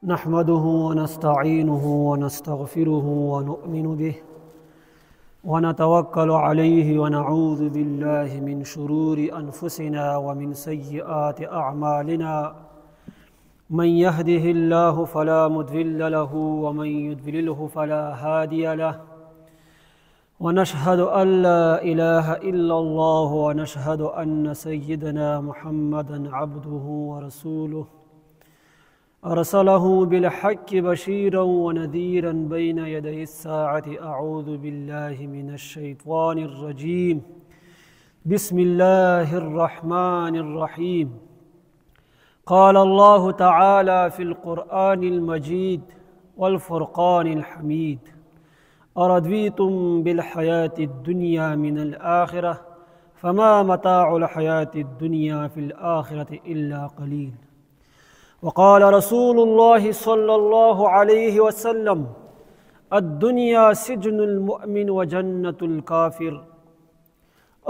نحمده ونستعينه ونستغفره ونؤمن به ونتوكل عليه ونعوذ بالله من شرور أنفسنا ومن سيئات أعمالنا من يهده الله فلا مضل له ومن يضلله فلا هادي له ونشهد أن لا إله إلا الله ونشهد أن سيدنا محمدا عبده ورسوله أرسله بالحق بشيرا ونذيرا بين يدي الساعة. أعوذ بالله من الشيطان الرجيم. بسم الله الرحمن الرحيم. قال الله تعالى في القرآن المجيد والفرقان الحميد: أرضيتم بالحياة الدنيا من الآخرة فما متاع الحياة الدنيا في الآخرة إلا قليل. وقال رسول الله صلى الله عليه وسلم: الدنيا سجن المؤمن وجنة الكافر.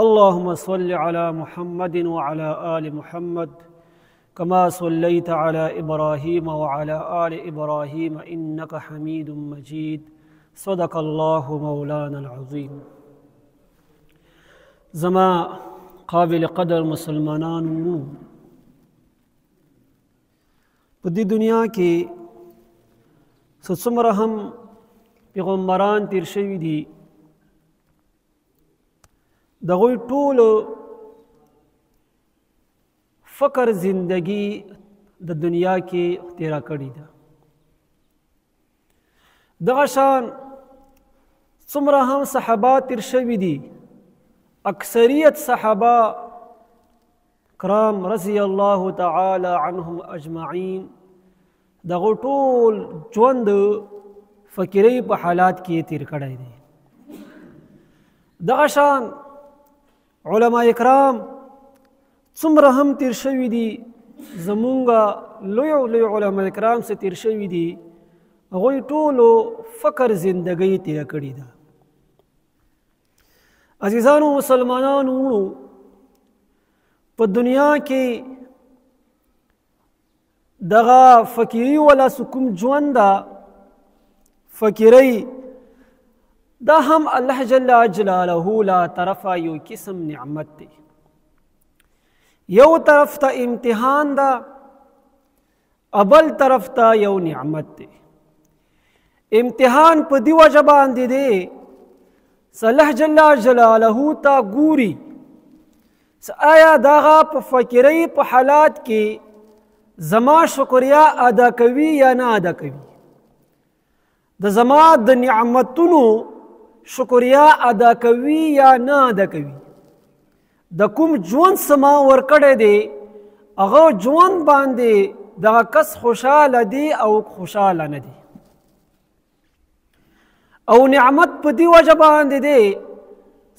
اللهم صل على محمد وعلى آل محمد كما صليت على إبراهيم وعلى آل إبراهيم إنك حميد مجيد. صدق الله مولانا العظيم. زما قابل قدر مسلمانانو په دې دنیا کې څومره هم پیغمبران تیر شوي دي، د هغوی ټولو فقر زندگی د دنیا کې تیره کړې ده. دغه شان څومره هم صحابه تیر شوي دي، اکثریت صحابه کرام رضی الله تعالی عنهم اجمعین دغه ټول ژوند فقیرۍ په حالات کې تیر کړی دی. دغه شان علما کرام څومره هم تیر شوي دي، زمونږ لوی علما کرام څخه تیر شوي دي، هغوی ټولو فقر زندګۍ تیره کړې ده. عزیزانو مسلمانانو، په دنیا کې دغه فقیری ولا سکوم ژوند ده، فقیری دا هم الله جل جلاله لا طرفه یو قسم نعمت دی. یو طرف ته امتحان ده، ابل طرف ته یو نعمت دی. امتحان په دی وجه باندې دی چې الله جل جلاله ته ګوري آیا دغه په فقیرۍ په حالات کې زما شکریا ادا کوي یا نه ادا کوي، د زما د نعمتونو شکریا ادا کوي یا نه ادا کوي، د کوم ژوند سما ورکړی دی هغه ژوند باندې دغه کس خوشحاله دی او خوشحاله نه دی. او نعمت په دې وجه باندې دی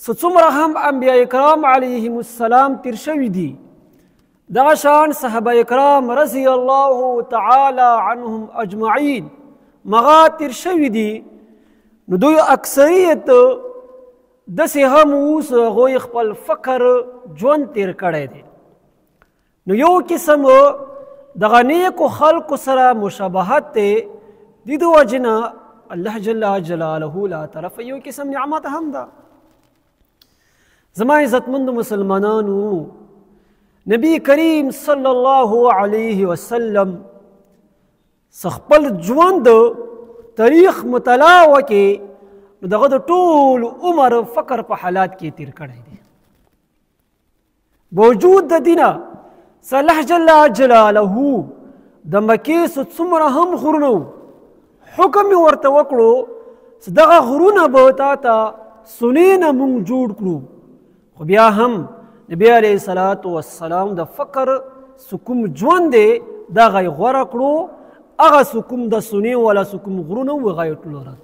څومره هم انبیاء کرام علیهم السلام تیر شوي دي، دغه شان صحابه کرام رضی الله تعالی عنهم اجمعین مغا تیر شوي دي. نو دوی اکثریت داسې هم اوس هغوی خپل فقر ژوند تیر کړی دی. نو یو قسم دغه نیکو خلقو سره مشابهت دی، د دې وجې نه الله جل جلاله لا طرف یو قسم نعمت هم ده. زما عزتمند مسلمانانو، نبی کریم صلی الله علیه وسلم خپل ژوند تاریخ مطالعه وکړي نو دغه د ټول عمر فقر په حالات کې تیر کړی دی. باوجود د دې نه الله جل جلاله د مکې څومره هم غرونه حکم یې ورته وکړو چې دغه غرونه به تا ته سونې نه موږ جوړ کړو، خو بیا هم نبی علیه الصلاة والسلام د فقر سکوم ژوند دی دغه یې غوره کړو، هغه سکوم د سونې والا سکوم غرونه و هغه یې ټول رد.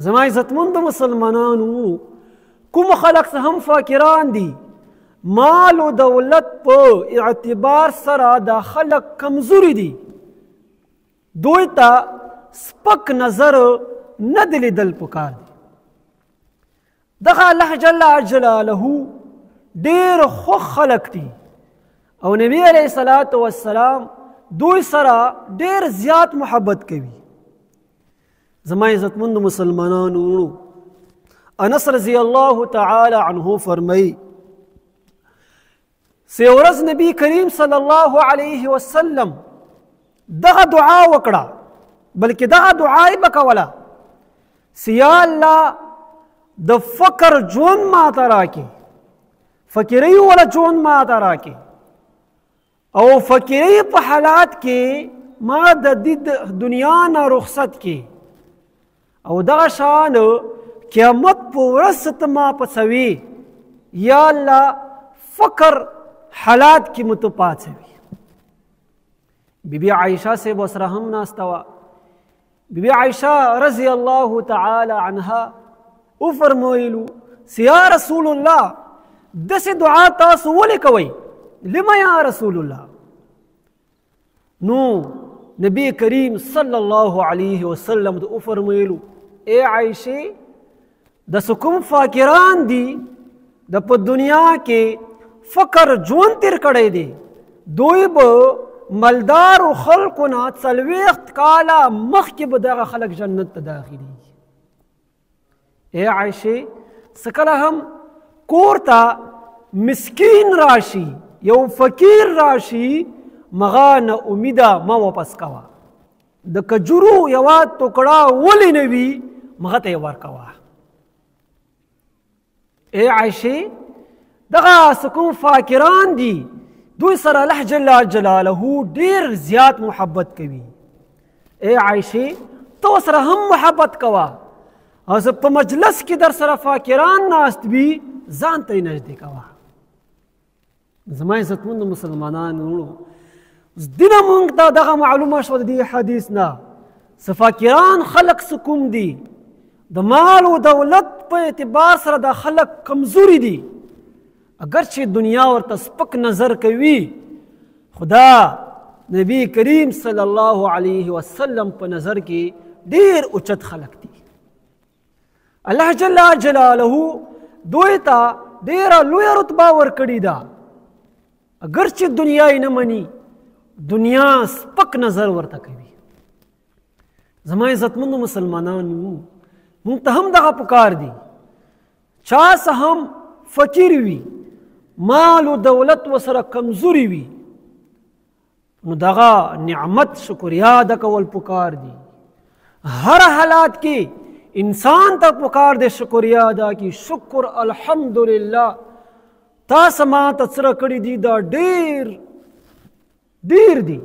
زما عزتمند مسلمانانو، کوم خلک څه هم فقیران دي، مال و دولت په اعتبار سره دا خلک کمزوري دي، دوی ته سپک نظر نه دی لیدل پکار دی. دغه الله جل جلاله ډېر خوښ خلک دي او نبی علیه الصلاة والسلام دوی سره ډېر زیات محبت کوي. زما عزتمندو مسلمانانو وروڼو، انس رضی الله تعالی عنه فرمایي چې ورځ نبی کریم صلی الله علیه وسلم دغه دعا وکړه، بلکې دغه دعا یې به کوله چې یا الله د فقر ژوند ماته راکړي، فقیرۍ والا ژوند ماته راکړي، او فقیرۍ په حالات کې ما د دنیا نه رخصت کړي، او دغه شان قیامت په ورځ ته ما پڅوي، یا الله فقر حالات کې مته پاڅوي. بی بی عائشہ سے بسره هم ناسته وه. بی بی عائشہ رضی الله تعالی عنها وفرمایلو چې یا رسول الله داسې دعا تاسو ولې کوئ؟ لما یا رسول الله؟ نو نبی کریم صلی الله علیه وسلم ته وفرمایلو ای عائشې د کوم فقیران دي د په دنیا کې فقر ژوند تیر کړی دی، دوی به مالدارو خلکو نه 40 کاله مخکې به دغه خلک جنت ته داخلېږي. ای عایشې څه کله هم کور ته مسکین راشي، یو فقیر راشي، مغه نا امیده ما واپس کوه. د کجورو یوه ټوکړه ولې نه وي مغه ته یې ورکوه. ای عایشې دغه څه کوم فقیران دي دوی سره الله جل جلاله ډېر زیات محبت کوي. ای عایشې ته ورسره هم محبت کوه، او زه په مجلس کې در سره فقیران ناست وي ځان ته یې نږدې کوه. زما عزتمندو مسلمانانو دینه مونږ ته دغه معلومه شوه د دې حدیث نه چې فقیران خلق څه کوم دي. د مال و دولت په اعتبار سره دا خلق کمزوري دي، اگرچه دنیا ورته سپک نظر کوي، خدا نبی کریم صلی الله علیه وسلم په نظر کې ډېر اوچت خلق دي. الله جل جلاله دوی ته ډېره لویه رتبه ورکړې ده، اگرچه دنیا یې نه مني، دنیا سپک نظر ورته کوي. زما عزتمندو مسلمانانو مونږ ته هم دغه پکار دي، چا څه هم فقیر وي، مال و دولت ورسره کمزوري وي، نو دغه نعمت شکریا ادا کول پکار دي. هر حالات کې انسان ته پکار دی شکریا ادا کی، شکر الحمدلله تاسو ما ته څه راکړي دي دا ډېر ډېر دي.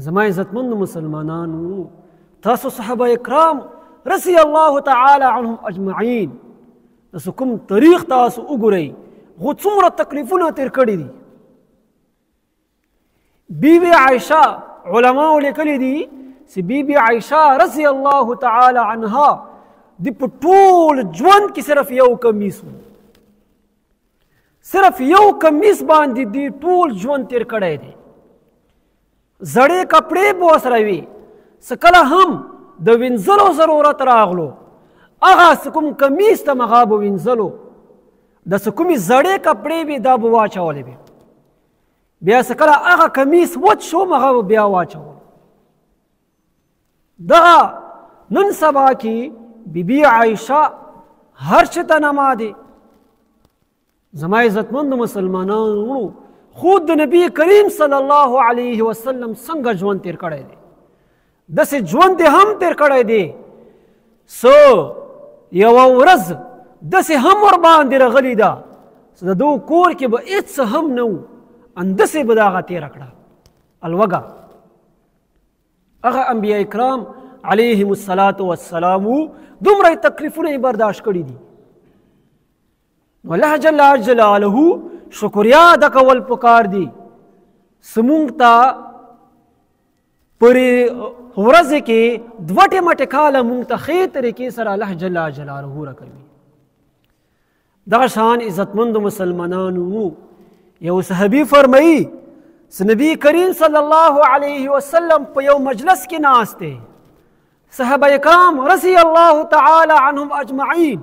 زما عزتمندو مسلمانانو تاسو صحابه کرام رضی الله تعالی عنهم اجمعین تاسو کوم تاریخ تاسو وګورئ، خو څومره تکلیفونه تیر کړي دي. بی بی عائشہ علماء لیکلي دي چې بی بی عائشہ رضی الله تعالی عنها د په ټول ژوند کې صرف یو کمیس و، صرف یو کمیس باندې دی ټول ژوند تیر کړی دی. زړې کپړې به ورسره وي، څه کله هم د وینځلو ضرورت راغلو هغه څه کوم کمیس ته هغه به وینځلو، د څه کومې زړې کپړې وي دا به واچولې وي، بیا څه کله هغه کمیس وچ شو هغه به بیا واچول. دغه نن سبا کې بی بی عایشہ هر څه ته نمادي. زما عزتمندو مسلمانانو خود د نبی کریم صلی الله علیه وسلم څنګه ژوند تیر کړی دی داسې ژوند یې هم تیر کړی دی. سو یوه ورځ داسې هم ورباندې راغلې ده چې د دو کور کې به هېڅ څه هم نه و، انداسې به د هغه تېره کړه الوږه. هغه انبیا کرام علیهم الصلاة والسلام دومره تکلیفونه یې برداشت کړي دي. نو الله جل جلاله شکریا ادا کول پکار دي. سمونږ ته پرې ورځې کې دوه ټیمه ټکاله مونږ ته ښې طریقې سره الله جل جلاله راکوي. دغه شان عزتمندو مسلمانانو یو صحابي فرمایي چې نبی کریم صلی الله علیه وسلم په یو مجلس کې ناست دی، صحابه کرام رضی الله تعالی عنهم اجمعین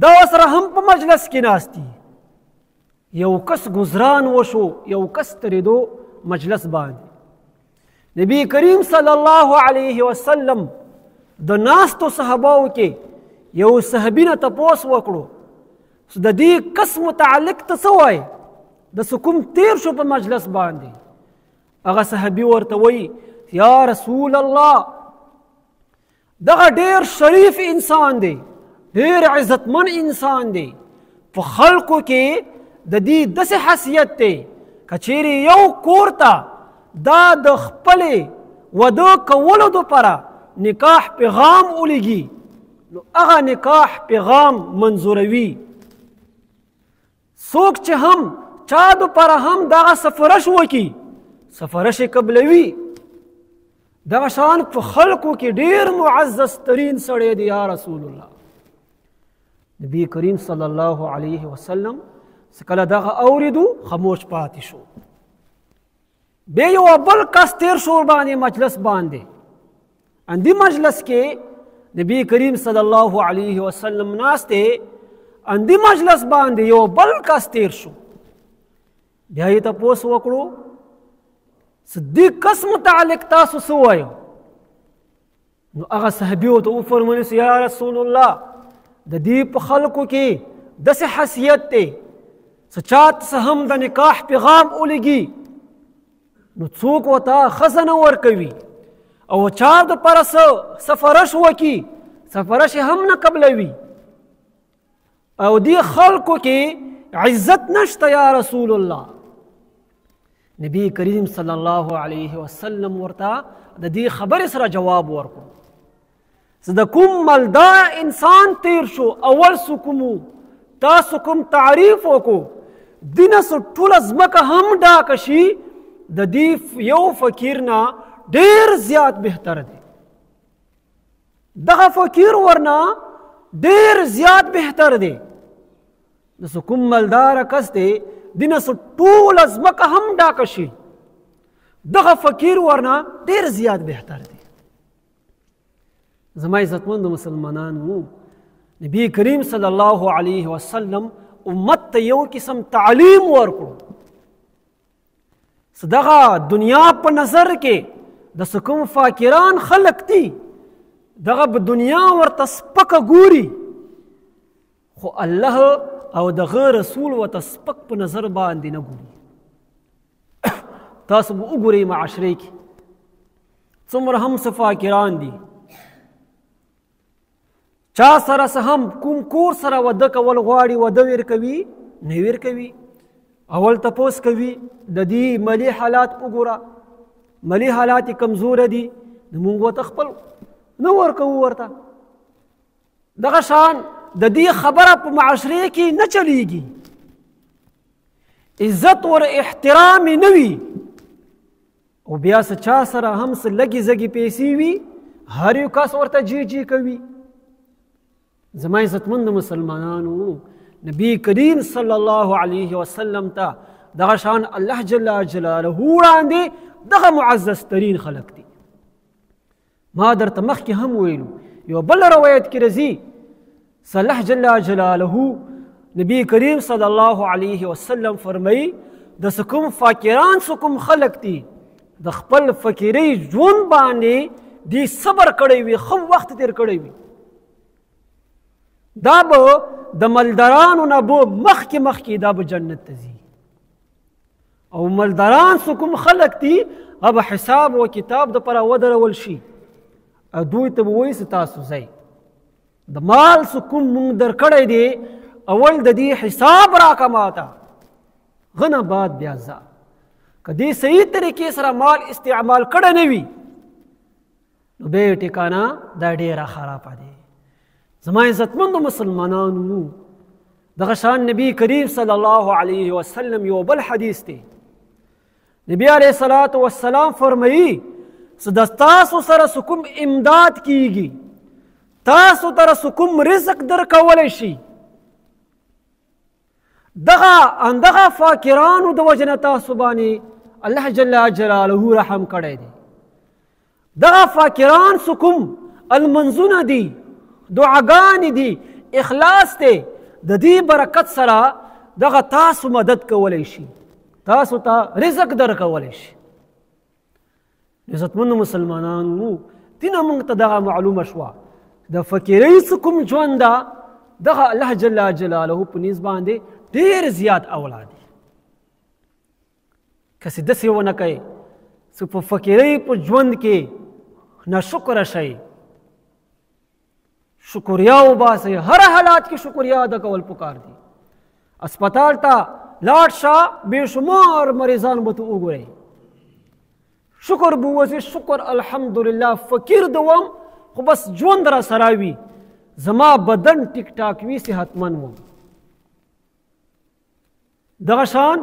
دا ورسره هم په مجلس کې ناست دي. یو کس گزران وشو، یو کس ترېدو مجلس باندې، نبی کریم صلی الله علیه وسلم د ناستو صحاباو کې یو صحابي نه تپوس وکړو د دې کس متعلق ته څه وایي د کوم تیر شو په مجلس باندې هغه صحابي ورته وایي یا رسول الله دغه ډیر شریف انسان دی ډیر عزتمن انسان دی په خلقو کې د دې داسې حیثیت دی که چیرې یو کور ته دا د خپلې واده کولو دپاره نکاح پیغام ولیږي نو هغه نکاح پیغام منظوروي. څوک چې هم چا دپاره هم دغه سفرش وکړي سفرش یې قبلوي. دغه شان په خلقو کې ډیر معزز ترین سړی دی یا رسول الله. نبی کریم صلی الله علیه وسلم کله دغه اوریدو خاموش پاتې شو. بیا یو بل کس تیر شو باندې مجلس باندې اندی مجلس کې نبی کریم صلی الله علیه وسلم ناسته اندی مجلس باندې یو بل کس تیر شو. بیا یې تپوس وکړو صدیق کس متعلق تاسو څه وایو؟ نو هغه صحابي ورته وفرمایل یا رسول الله د دې په خلکو کې داسې حیثیت دی څه چاته څه هم د نکاح پیغام ولګي نو څوک ورته ښځه نه ورکوي او چا دپاره څه سفرش وکړي سفرش یې هم نه قبلوي او دې خلکو کې عزت نشته یا رسول الله. نبی کریم صلی الله علیه وسلم ورته د دې خبرې سره جواب ورکړو چې د کوم مالدار انسان تیر شو اول څه کوم تاسو کوم تعریف وکړو دینه څه ټوله ځمکه هم ډاکه شي د دې یو فقیر نه ډیر زیات بهتر دی. دغه فقیر ورنه ډیر زیات بهتر دی. د کوم مالدار کس دی دینه څه ټوله ځمکه هم ډاکه شي دغه فقیر ورنه ډیر زیات بهتر دی. زما عزتمندو مسلمانانو نبی کریم صلی الله علیه وسلم امت ته یو قسم تعلیم ورکړو. دغه دنیا په نظر کې د کوم فاکران خلق دي دغه په دنیا ورته سپکه ګوري خو الله او دغه رسول ورته سپک په نظر باندې نه ګوري. تاسو به وګورئ معاشرې کې څومره هم څه فاکران دي چا سره څه هم کوم کور سره واده کول غواړي واده ورکوي نه ورکوي. اول تپوس کوي د دې مالی حالات وګوره مالی حالات کمزور دي موږ ورته خپل نه ورکوو ورته. دغه شان د دې خبره په معاشره کې نه چلیږي. عزت ور احترام نه وي او بیا څه چا سره هم څه لګي زګي پیسې وي هر یو کس ورته جی جی کوي. زما عزتمندو مسلمانانو نبی کریم صلی الله علیه وسلم ته دغه شان الله جل جلاله وړاندې دغه معزز ترین خلق دي. ما درته مخکې هم ویلو یو بل روایت کې راځي الله جل جلاله نبی کریم صلی الله علیه وسلم فرمایي د کوم فقیران کوم خلق دي د خپل فقیرۍ ژوند باندې دی صبر کړی وي خو وخت تیر کړی وي دا به د مالدارانو نه به مخکې دا به جنت ته ځي. او مالداران څه کوم خلق دي هغه به حساب و کتاب دپاره ودرول شي او دوی ته به وایي چې تاسو ځئ د مال څه کوم مونږ درکړی دی اول د دې حساب راکه ماته غنه بعد بیا ځه. که دې صحیح طریقې سره مال استعمال کړی نه وي نو بیا ټکانه دا ډېره خرابه دی. زما عزتمندو مسلمانانو دغه شان نبی کریم صلی الله علیه وسلم یو بل حدیث دی. نبی علیه الصلاة والسلام فرمایي چې تاسو سره کوم امداد کیږي تاسو سره کوم رزق درکولی شي دغه فاکرانو د وجه نه تاسو باندې الله جل جلاله رحم کړی دی. دغه فاکران کوم المنځونه دي دعاګانې دي اخلاص دی د دې برکت سره دغه تاسو مدد کولی شي تاسو ته رزق درکولی شي. عزتمنو مسلمانانو دینه موږ ته دغه معلومه شوه د فقیرۍ څه کوم ژوند ده دغه الله جل جلاله په نیز باندې ډېر زیات اولا دی. کسې داسې ونه کوي چې په فقیرۍ په ژوند کې ناشکره شئ، شکریا وباسئ. هر حالات کې شکریا ادا کول پکار دي. اسپتال ته لاړ شه، بې شمار مریضان به ته وګورئ، شکر به ووځي، شکر الحمدلله. فقیر دوم خو بس ژوند را سره وي، زما بدن ټیک ټاک وي، صحتمند وم. دغه شان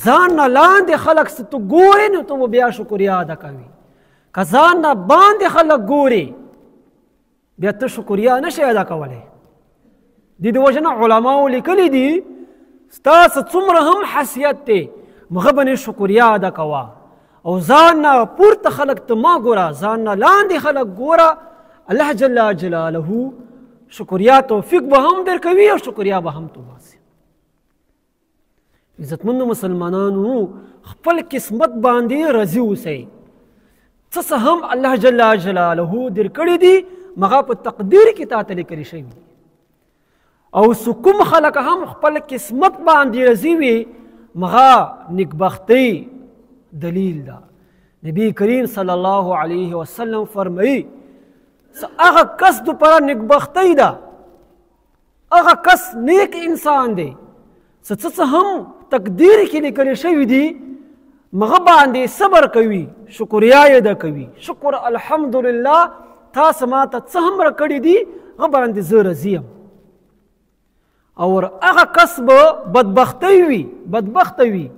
ځان نه لاندې خلک څه ته ګورې نو ته به بیا شکریا ادا کوي. که ځان نه باندې خلک ګورې بیا ته شکریا نشي ادا کولی. د دې وجه نه علماو لیکلي دي ستاسو څومره هم حیثیت دی مغه باندې شکریا ادا کوه، او ځان نه پورته خلک ته ما ګوره، ځان نه لاندې خلک ګوره. الله جل جلاله شکریا توفیق به هم درکوي او شکریا به هم توباسي. عزتمندو مسلمانانو خپل قسمت باندې راضي اوسئ. څه هم الله جل جلاله درکړي دي مغه په تقدیر کې تا ته لیکل شوي دي، او کوم خلک هم خپل قسمت باندې راضي وي مغه نیکبختۍ دلیل ده. نبی کریم صلی الله علیه وسلم فرمایي هغه کس دوپاره نیکبختۍ ده، هغه کس نیک انسان دی څه هم تقدیر کې لیکل شوي دي مغه باندې صبر کوي، شکریا یې ادا کوي. شکر الحمدلله تاسو ماته څه هم راکړي دي هغه باندې زه راضي یم. او هغه کس به بدبختۍ وي، بدبخته وي،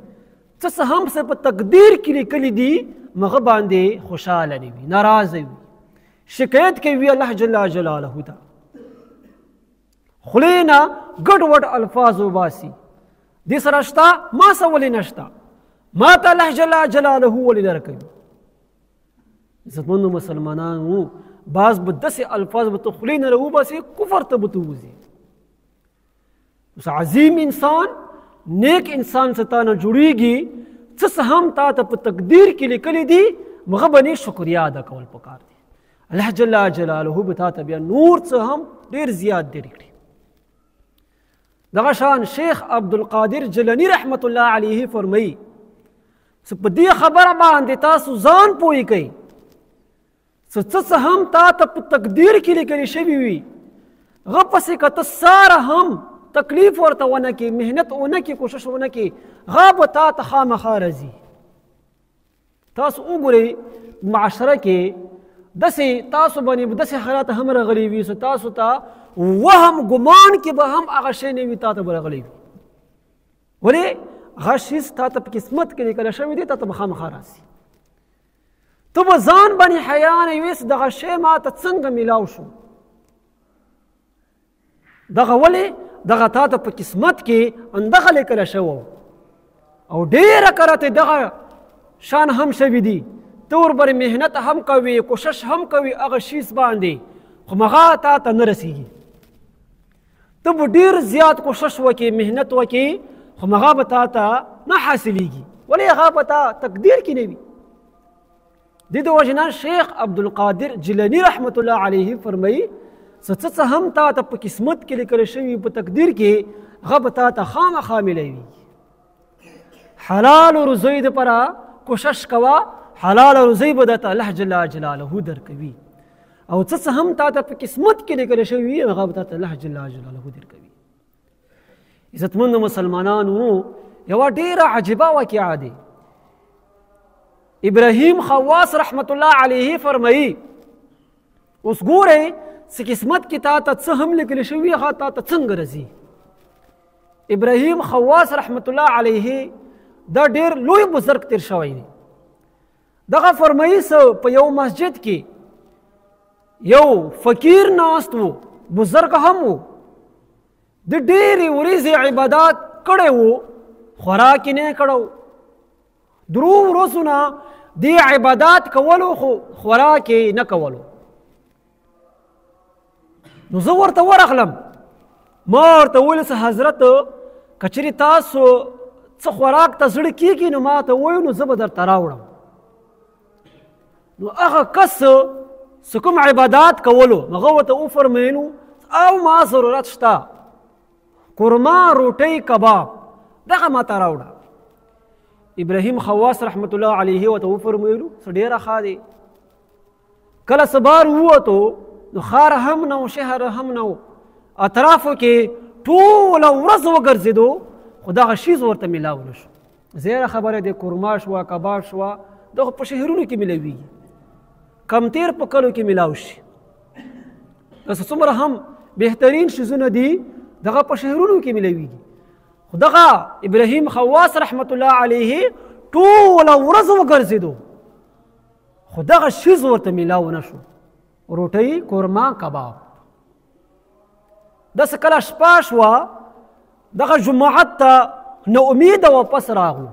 څه هم څه په تقدیر کې لیکلي دي مغه باندې خوشحاله نه وي، ناراضه وي، شکایت کوي الله جل جلاله ته. خولې نه ګډ وډ الفاظ وباسي، دې سره شته ما څه ولې نشته، ما ته الله جل جلاله ولې درکوي. عزتمندو مسلمانانو بعض به داسې الفاظ به ته خولې نه راوباسي کفر ته به ته وځي. اوس عظیم انسان نیک انسان څه تا نه جوړېږي، څه هم تا ته په تقدیر کې لیکلي دي مغه باندې شکریا ادا کول پکار دي. الله جل جلاله به تا ته بیا نور څه هم ډېر زیات درکړي. دغه شان شیخ عبدالقادر جیلانی رحمت الله علیه فرمایي چې په دې خبره باندې تاسو ځان پوهی کوئ څه هم تا ته په تقدیر کې لیکل شوي وي هغه پسې که ته ساره هم تکلیف ورته ونه کړې، محنت ونه کړې، کوشش ونه کړې، هغه به تا ته خامخا راځي. تاسو وګورئ معاشره کې داسې تاسو باندې داسې حالات هم راغلي وي چې تاسو ته وهم ګمان کې به هم هغه شی نه وي تا ته به راغلی وي. ولې هغه شیز تا ته په قسمت کې لیکلی شوی دی، تا ته به خامخا راځي. ته به ځان باندې حیا نه وي چې دغه شی ما ته څنګه میلاو شو، دغه ولې دغه تا ته په قسمت کې اندغه لیکلی شوی او ډېره کرته دغه شان هم شوي دي. ته وربرې محنت هم کوي، کوشش هم کوي هغه شیز باندې، خو هغه تا ته نه رسیږي. ته به ډېر زیات کوشش وکړې، محنت وکړې، خو هغه به تا ته نه حاصلیږي. ولې هغه به تا تقدیر کې نه وي. د دې وجې نه شیخ عبدالقادر جیلانی رحمت الله علیه فرمایي څه هم تا ته په قسمت کې لیکل شوي په تقدیر کې هغه به تا ته خامخا میلیږي. حلال روزۍ دپاره کوشش کوه، حلال روزۍ به درته الله جل جلاله درکوي. او څه هم تا ته په قسمت کې لیکل شوي هغه به تا ته الله جل جلاله درکوي. عزتمندو مسلمانانو یوه ډېره عجیبه واقعه دی. ابراهیم خواص رحمت الله علیه فرمایي اوس ګورئ چې قسمت کې تا ته څه هم لیکل شوي هغه تا ته څنګه راځي. ابراهیم خواص رحمت الله علیه دا ډېر لوی بزرګ تیر شوی دی. دغه فرمایي په یو مسجد کې یو فقیر ناست و، بزرګ هم و، د ډېرې ورځې عبادات کړی و، خوراک یې نه کړی. درو ورځونه دې عبادات کولو خو خوراک یې نه کولو. نو زه ورته ورغلم، ما ورته وویل چې حضرت که چېرې تاسو څه خوراک ته زړه کېږي نو ما ته ووایو نو زه به درته راوړم. نو هغه کس څه کوم عبادات کولو هغه ورته وفرمیلو او ما ضرورت شته قورما روټۍ کباب دغه ماته راوړه ابراهیم خواص رحمت الله علیه ورته وفرمیلو څه ډېره ښه دی کله سبار ووتو نو ښار هم نه و شهر هم نه و اطرافو کې ټوله ورځ وګرځېدو خو دغه شیز ورته میلاو نه شو زیره خبره دی قورما شوه کباب شوه دغه په شهرونو کې میلاویږي کمتیر په کلو کې میلاو شي داسې څومره هم بهترین شیزونه دي دغه په شهرونو کې میلاویږي خو دغه ابراهیم خواص رحمت الله علیه ټوله ورځ وګرځېدو خو دغه شیز ورته میلاو نه شو روټۍ قورما کباب داسې کله شپه شوه دغه جماعت ته نه امیده واپس راغلو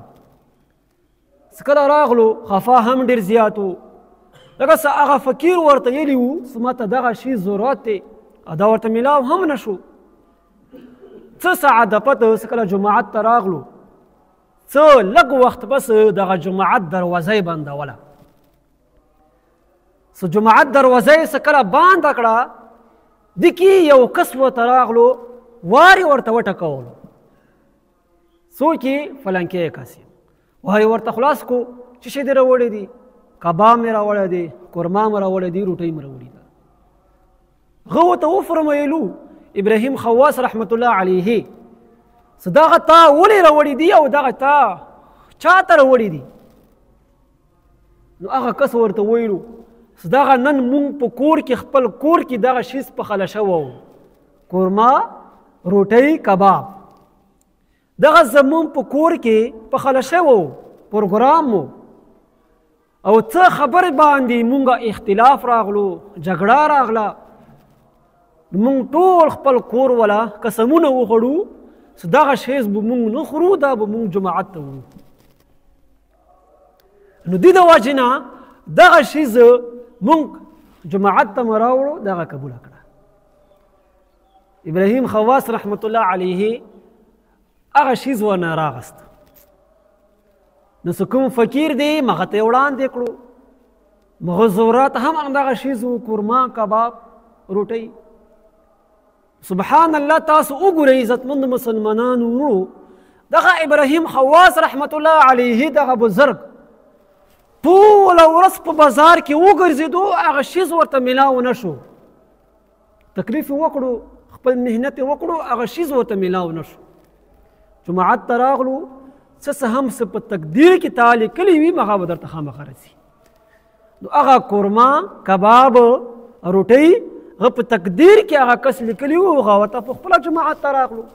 څه کله راغلو خفا هم ډېر زیات و لکه څه هغه فقیر ورته ویلي وو څه ماته دغه شي ضرورت دی دا ورته میلاو هم نه شو څه ساعت دپته څه کله جماعت ته راغلو څه لږ وخت بس دغه جماعت دروازه یې بندوله څه جماعت دروازه یې څه کله بنده کړه د کې یو کس ورته راغلو وار یې ورته وټکولو څوک یې فلانکی کس وار یې ورته خلاص کو چې شی دې راوړی دي کباب مې راوړی دی قورما مې راوړی دی روټۍ مې راوړې ده هغه ورته وفرمیلو ابراهیم خواص رحمت الله علیه څه دغه تا ولې راوړي دي او دغه تا چا ته راوړي دي نو هغه کس ورته ویلو څه دغه نن مونږ په کور کې خپل کور کې دغه شیز پخلی شوی و قورما روټۍ کباب دغه زمونږ په کور کې پخلی شوی و پروګرام و او څه خبرې باندې مونږه اختلاف راغلو جګړه راغله مونږ ټول خپل کور والا قسمونه وخوړو چې دغه شیز به مونږ نه خورو دا به مونږ جماعت ته وړو نو دې د وجې نه دغه شیز مونږ جماعت ته مو راوړو دغه قبوله کړه ابراهیم خواص رحمت الله علیه هغه شیز ورنه راغست نو څه کوم فقیر دی مغه ته یې وړاندې کړو مغه ضرورت هم همدغه شیز و قورما کباب روټۍ سبحان الله تاسو وګورئ عزتمند مسلمانانو وروڼو دغه ابراهیم خواص رحمت الله علیه دغه بزرګ ټوله ورځ په بازار کې وګرځېدو هغه شیز ورته میلاو نه شو تکلیف یې وکړو خپل محنت یې وکړو هغه شیز ورته میلاو نه شو جماعت ته راغلو څه هم څه په تقدیر کې تا لیکلي وي هغه به درته خامخا راځي نو هغه قورما کباب روټۍ هغه په تقدیر کې هغه کس لیکلي وو هغه ورته په خپله جماعت ته راغلو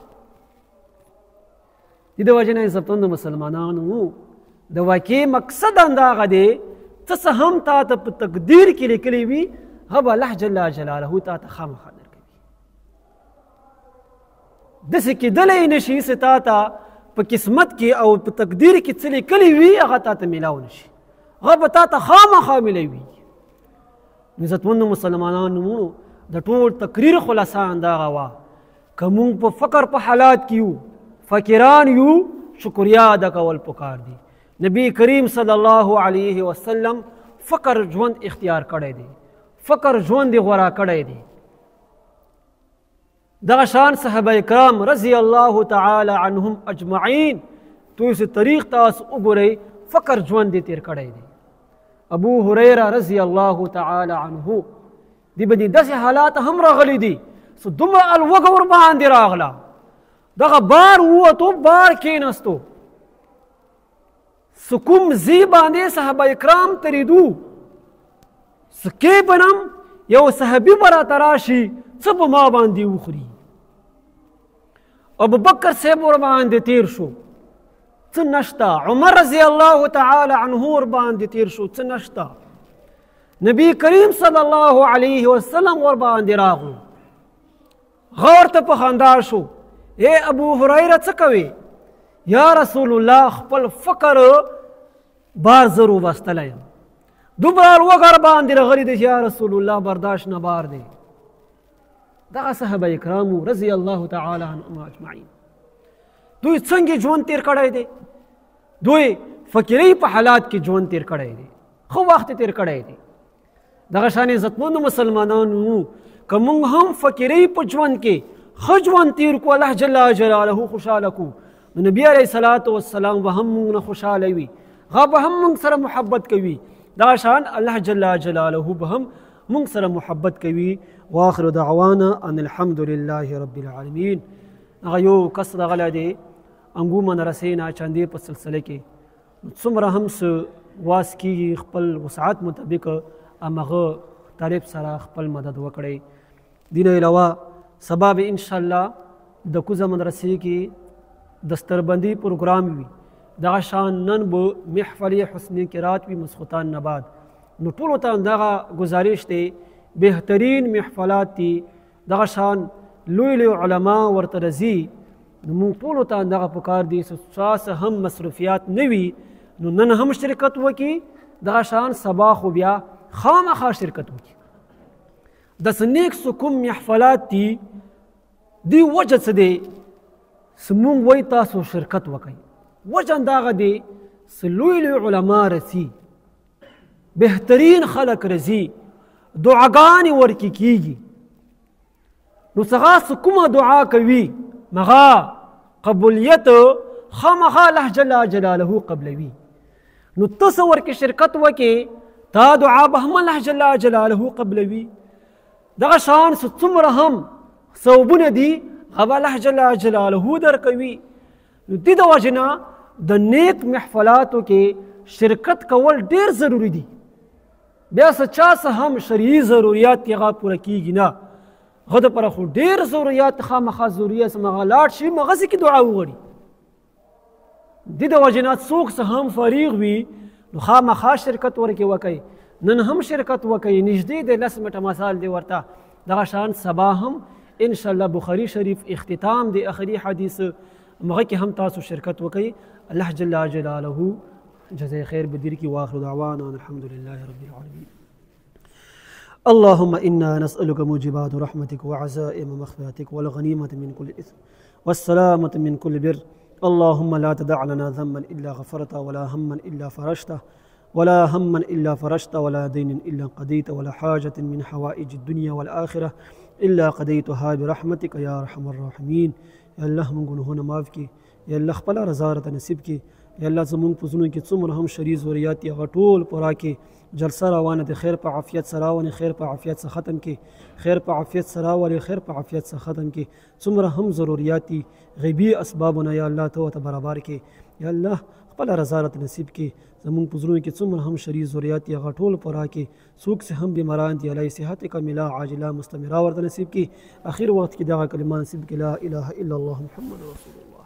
دې د وجې نه عزتمند مسلمانانو د واقع مقصد همدغه دی څه هم تا ته په تقدیر کې لیکلي وي هغه به الله جل جلاله تا ته خامخا درکوي داسې کېدلی نه شي چې تا ته په قسمت کې او په تقدیر کې څه لیکلي وي هغه تا ته میلاو نه شي هغه به تا ته خامخا میلاوي عزتمندو مسلمانانو د ټول تقریر خلاصه همدغه وه که موږ په فقر په حالات کې یو فقیران یو شکریا ادا کول پکار دي نبی کریم صلی الله علیه وسلم فقر ژوند اختیار کړی دی فقر ژوند یې غوره کړی دی دغه شان صحابه کرام رضی الله تعالی عنهم اجمعین توسې طریق تاسو وګورئ فقر ژوند یې تیر کړی دی ابو هریره رضی الله تعالی عنه دی باندې داسې حالات هم راغلی دي څه دومره الوږه ورباندې راغله دغه بار ووتو بار کېناستو څه کوم ځای باندې صحابه کرام تېرېدو څه کې بنم یو صحابي به راته راشي څه به ما باندې وخوري ابوبکر صاحب ورباندې تېر شو څه نشته عمر رضی الله تعالی عنه ورباندې تېر شو څه نشته نبی کریم صلی الله علیه وسلم ورباندې راغلو غور ته په خندا شو اے ابو هریره څه کوې یا رسول الله خپل فقر بار زر وبستلی یم دومره الوږه باندې راغلی دی یا رسول الله برداشت نه بار دی دغه صحابه کرامو رضی الله تعالی عنهم اجمعین دوی څنګه ژوند تیر کړی دی دوی فقیرۍ په حالات کې ژوند تیر کړی دی ښه وخت تیر کړی دی. دغه شان عزتمندو مسلمانانو که موږ هم فقیرۍ په ژوند کې ښه ژوند تیر کړو، الله جل جلاله خوشحاله کړو، نو نبي علیه الصلاة والسلام به هم موږ نه خوشحاله وي، هغه به هم موږ سره محبت کوي. دغه شان الله جل جلاله به هم موږ سره محبت کوي. واخر دعوانا ان الحمد لله رب العالمین. هغه یو کس راغلی دی انګومن رسینا چندې په سلسله کې، څومره هم څه واس کېږي خپل وسعت مطابق همغه طالب سره خپل مدد وکړئ. دین علاوه سبا به انشاءالله د کوزه مدرسې کې دستربندي پروګرام وي. دغه شان نن به محفل حسن قرات وي مسخوتان نه بعد. نو ټولو ته دغه گزارش دی بهترین محفلات دي، دغه شان لوی لوی علما ورته راځي، نو موږ ټولو ته دغه پکار دي چې هم مصروفیات نه وي نو نن هم شرکت وکړي، دغه شان سبا خو بیا خامخا شرکت وکړي. داسې نیک څه کوم محفلات دي دی وجه څه دی چې موږ وایي تاسو شرکت وکړئ، وجه همدغه دی چې لوی لوی علما رسي، بهترین خلک رسي، دعاګانې ورکې کېږي. نو څه کومه دعا کوي مغا قبولیت خامخا الله جل جلاله قبلوي. نو ته څه ورکې شرکت وکې تا دعا به هم الله جل جلاله قبلوي. دغه شان څومره هم ثوابونه دي هغه الله جل جلاله درکوي. نو دې د وجې نه د نیک محفلاتو کې شرکت کول ډېر ضروري دي. بیا څه چا څه هم شرعي ضروریات کې هغه پوره کېږي نه، هغه دپاره خو ډېر ضروریات خامخا ضروریات هغه لاړ شي هغسې کې دعا وغواړي. دې د وجې نه څوک څه هم فارغ وي نو خامخا شرکت ورکې وکئ. نن هم شرکت وکئ، نږدې دی 10 منټه مثال دی ورته. دغه شان سبا هم انشاءالله بخاري شریف اختتام دی آخري حدیث هغه کې هم تاسو شرکت وکئ. الله جل جلاله جزای خیر بدیر کی. واخر دعوانا الحمد لله رب العالمين. اللهم إنا نسألك موجبات رحمتك وعزائم مغفرتك والغنيمة من كل إثم والسلامة من كل بر. اللهم لا تدع لنا ذنبا إلا غفرته ولا هما إلا فرجته ولا هما إلا فرجته ولا دين إلا قضيته ولا حاجة من حوائج الدنيا والآخرة إلا قضيتها برحمتك يا أرحم الراحمين. يا الله من گناهونه معاف کی، یا الله خپل رضا راته نصیب کی. یا الله زمونږ په زړونو کې څومره هم شرعي ضروريات دي هغه ټول پوره کړي. جلسه روانه د خیر په عافیت سره راونې، خیر په عافیت سره ختم کړي، خیر په عافیت سره راولې، خیر په عافیت سره ختم کړي. څومره هم ضروريات دي غیبي اسبابونه یا الله ته برابر کړي. یا الله خپل رضا راته نصیب کړي. زمونږ په زړونو کې څومره هم شرعي ضروريات دي هغه ټول پوره کړي. څوک چې هم بیماران دي الله صحت کامله عاجله مستمره ورته نصیب کړي. اخر وخت کې دغه کلمه نصیب کړي لا اله الا الله محمد رسول الله.